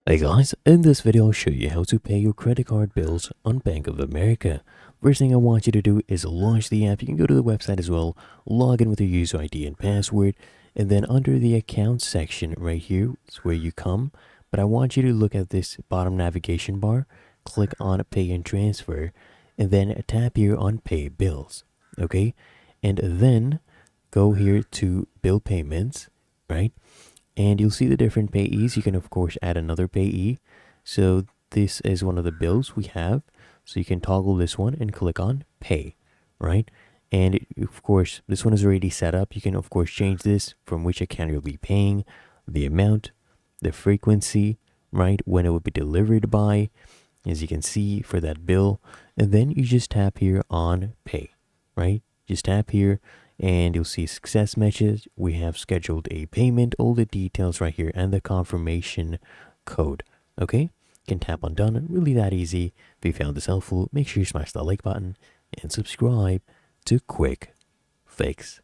Hey guys, in this video I'll show you how to pay your credit card bills on Bank of America. First thing I want you to do is launch the app. You can go to the website as well, log in with your user ID and password, and then under the account section right here is where you come. But I want you to look at this bottom navigation bar, click on Pay and Transfer, and then tap here on Pay Bills, okay? And then go here to Bill Payments, right? And you'll see the different payees. You can of course add another payee. So this is one of the bills we have. So you can toggle this one and click on pay, right? And of course, this one is already set up. You can of course change this from which account you'll be paying, the amount, the frequency, right? When it will be delivered by, as you can see for that bill. And then you just tap here on pay, right? Just tap here and you'll see success message. We have scheduled a payment, all the details right here, and the confirmation code. Okay, you can tap on done. Really that easy. If you found this helpful, make sure you smash that like button and subscribe to Quick Fix.